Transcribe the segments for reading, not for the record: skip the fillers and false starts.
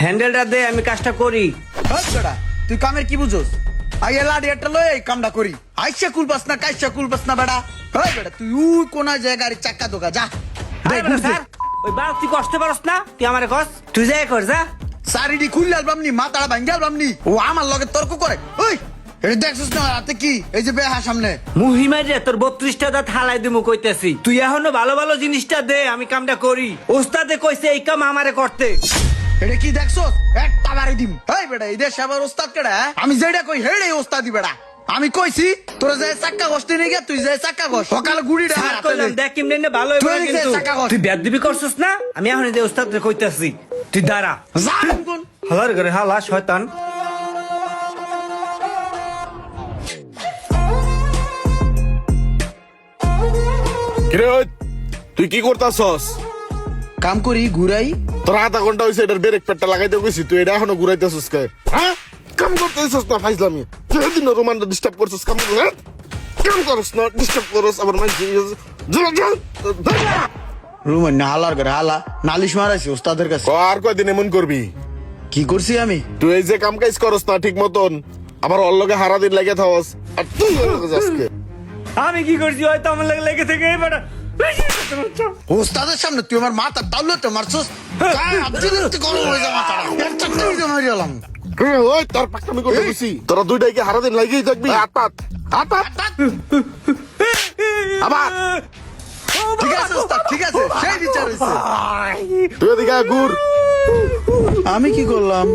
হ্যান্ডেলটা দে, আমি কাজটা করি। বেটা তুই কামের কি বুঝোস? আগে লাডি একটা লয়ে এই কামটা করি। আইসা কুলপাস না কাইসা কুলপাস না বেটা। ওই বেটা তুই কোন জায়গায় চাক্কা দোকা যা। আরে বেটা স্যার, ওই বাল তুই কষ্ট পারস না, তুই আমারে কস, তুই যাই কর যা। সারিডি খুললে আলবামনি মাথাটা ভাঙ্গে আলবামনি ও আমার লগে তর্ক করে। ওই এটা দেখছিস না রাতে কি এই যে বেহা সামনে মুহিমার রে তোর 32টা দাঁত হালাই দিমু কইতেছি, তুই এখনো ভালো ভালো জিনিসটা দে, আমি কামটা করি। ওস্তাদে কইছে এই কাম আমারে করতে। এটা কি দেখছো একটা বাড়ি দিম। এই বেটা এই দেশে আবার ওস্তাদ কেডা? আমি যেটা কই হেড়ে ওস্তাদি বেটা। আমি কইছি তোরা যে চাক্কা ঘষতে নিয়ে গিয়া তুই যে চাক্কা ঘষ সকালে গুড়িটা স্যার কইলাম দেখ কেমনে নে ভালো হইবো না, কিন্তু তুই বেয়াদবি করছস না। আমি এখন এই ওস্তাদরে কইতাছি, তুই দাঁড়া। যা কোন হালার ঘরে হালা শয়তান। কিরে ওই, তুই কি করতাছস? কাম করি ঘুরাই। তোর আধা ঘন্টা হয়েছে এটার ব্রেক প্যাডটা লাগাইতে গেছি, তুই এটা এখনো ঘুরাইতেছস কে? হ্যাঁ কাম করতেছস না ফাইজলামি? যেদিন রোমানটা ডিস্টার্ব করছস কাম করছ, হ্যাঁ? কাম করছ না ডিস্টার্ব করছ আবার মাইজি রুমান না হালার ঘরে হালা নালিশ মারাইছি ওস্তাদের কাছে। আর কয়দিন এমন করবি? কি করছি আমি? তুই এই যে কাম কাজ করস না ঠিক মতন, আবার ওর লগে হারা দিন লাগে থাকস, আর তুই ওর লগে যাস কে? আমি কি করছি? হয়তো আমার লাগে লেগে থেকে এই বেটা ওস্তাদের সামনে তুই আমার মাথা টাউলে তো মারছস। গরম হয়ে যা মাথাটা একটা মারি এলাম। ওই তোর পাকনামি করতে গেছি, তোরা দুইটাই কি হারা দিন লাগেই থাকবি? হাত পাত হাত পাত আবার ঠিক আছে ওস্তাদ ঠিক আছে সেই বিচার হইছে। তুই এদিকে আয়, ঘুর। আমি কি করলাম?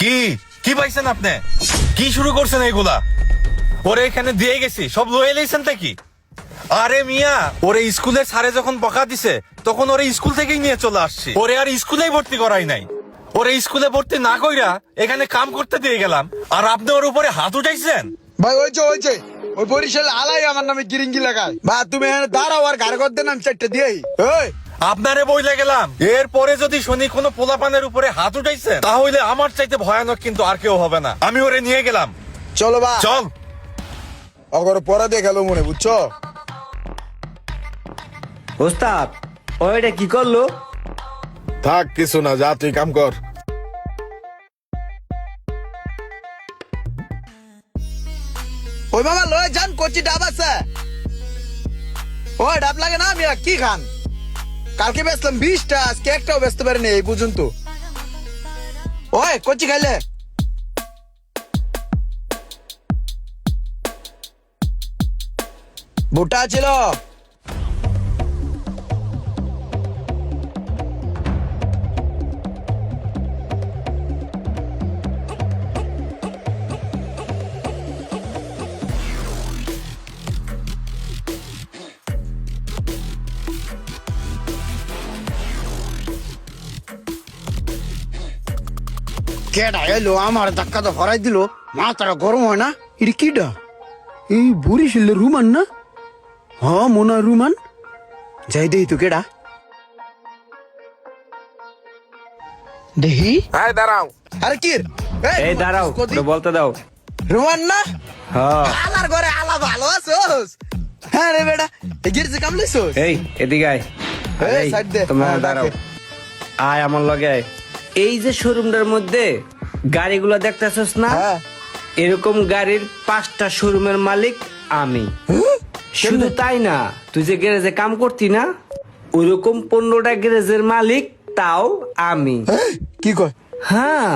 কি কি পাইছেন আপনি? কি শুরু করছেন এগুলা? ওরে এখানে দিয়ে গেছি, সব লয়ে লইছেন কি? আরে মিয়া, ওরে স্কুলের স্যারে যখন বকা দিছে তখন ওরে স্কুল থেকেই নিয়ে চলে আসছি। ওরে আর স্কুলেই ভর্তি করাই নাই। ওরে স্কুলে ভর্তি না কইরা এখানে কাম করতে দিয়ে গেলাম, আর আপনি ওর উপরে হাত উঠাইছেন। ভাই হয়েছে ওই বরিশাল আলাই আমার নামে গিরিঙ্গি লাগায়। বা তুমি এখানে দাঁড়াও আর ঘর করতে নাম চারটে দিয়েই। ওই আপনারে বইলে গেলাম, এরপরে যদি শুনি কোনো পোলাপানের উপরে হাত উঠাইছে তাহলে আমার চাইতে ভয়ানক কিন্তু আর কেউ হবে না। আমি ওরে নিয়ে গেলাম, চলো বা চল। অগর পরে দেখালো মনে বুঝছো? ওস্তাদ ওইটা কি করলো? থাক কিছু না, যা তুই কাম কর। ওই বাবা লয় যান কচি ডাব আছে। ওই ডাব লাগে না আমি কি খান? কালকে বেচলাম 20টা, আজকে একটাও বেচতে পারিনি এই পর্যন্ত। ওই কচি খাইলে ভুট্টা ছিল। কেডা এলো আমার ধাক্কা তো হরাই দিল, মাথাটা গরম হয় না? এটা কিডা? এই বরিশালের রুমান না? হ্যাঁ মনে হয় রুমান। যাই দেই তো কেডা দেখি। হ্যাঁ দাঁড়াও। আরে কি এই দাঁড়াও, ওটা বলতে দাও। রুমান না? হ্যাঁ আলার ঘরে আলা ভালো আছোস? হ্যাঁ রে বেটা এগিয়ে যে কাম লইছোস? এই এদিকে আয়। এই, এই, সাইড দে। তোমরা হ্যাঁ, দাঁড়াও, ডাকে। আয় আমার লগে আয়। এই যে শোরুমটার মধ্যে গাড়িগুলো দেখতেছস না, হ্যাঁ। এরকম গাড়ির 5টা শোরুমের মালিক আমি। শুধু তাই না, তুই যে গ্যারেজে কাম করতি না, ওইরকম 15টা গ্যারেজের মালিক তাও আমি। এই, কি কয়? হ্যাঁ,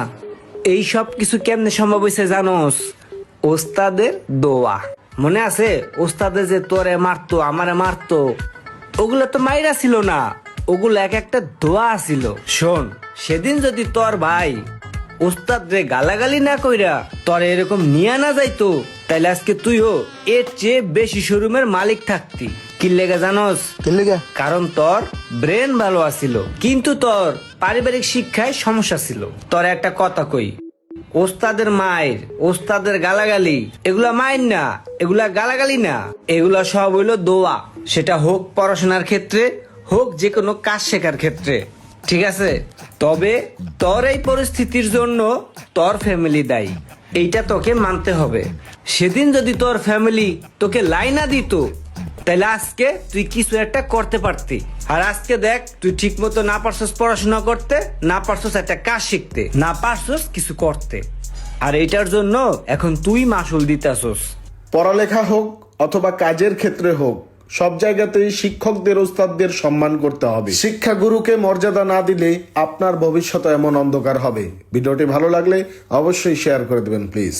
এই সব কিছু কেমনে সম্ভব হয়েছে জানোস? ওস্তাদের দোয়া। মনে আছে ওস্তাদে যে তোরে মারতো আমারে মারতো, ওগুলো তো মাইরা ছিল না, ওগুলো এক একটা দোয়া ছিল। শোন, সেদিন যদি তোর ভাই ওস্তাদ রে গালাগালি না কইরা তোর এরকম নিয়ে না যাইতো, তাইলে আজকে তুইও এর চেয়ে বেশি শোরুমের মালিক থাকতি। কি লেগে জানোস? কি লেগে? কারণ তোর ব্রেন ভালো আছিল, কিন্তু তোর পারিবারিক শিক্ষায় সমস্যা ছিল। তোর একটা কথা কই, ওস্তাদের মায়ের, ওস্তাদের গালাগালি, এগুলা মায়ের না, এগুলা গালাগালি না, এগুলা সব হইলো দোয়া। সেটা হোক পড়াশোনার ক্ষেত্রে, হোক যে কোনো কাজ শেখার ক্ষেত্রে। ঠিক আছে, তবে তোর এই পরিস্থিতির জন্য তোর ফ্যামিলি দায়ী, এইটা তোকে মানতে হবে। সেদিন যদি তোর ফ্যামিলি তোকে লাইনা দিত, তাহলে আজকে তুই কিছু একটা করতে পারতি। আর আজকে দেখ, তুই ঠিক মতো না পারছস পড়াশোনা করতে, না পারছস একটা কাজ শিখতে, না পারছস কিছু করতে। আর এইটার জন্য এখন তুই মাসুল দিতেছস। পড়ালেখা হোক অথবা কাজের ক্ষেত্রে হোক, সব জায়গাতেই শিক্ষকদের ওস্তাদদের সম্মান করতে হবে। শিক্ষা গুরুকে মর্যাদা না দিলে আপনার ভবিষ্যৎ এমন অন্ধকার হবে। ভিডিওটি ভালো লাগলে অবশ্যই শেয়ার করে দেবেন প্লিজ।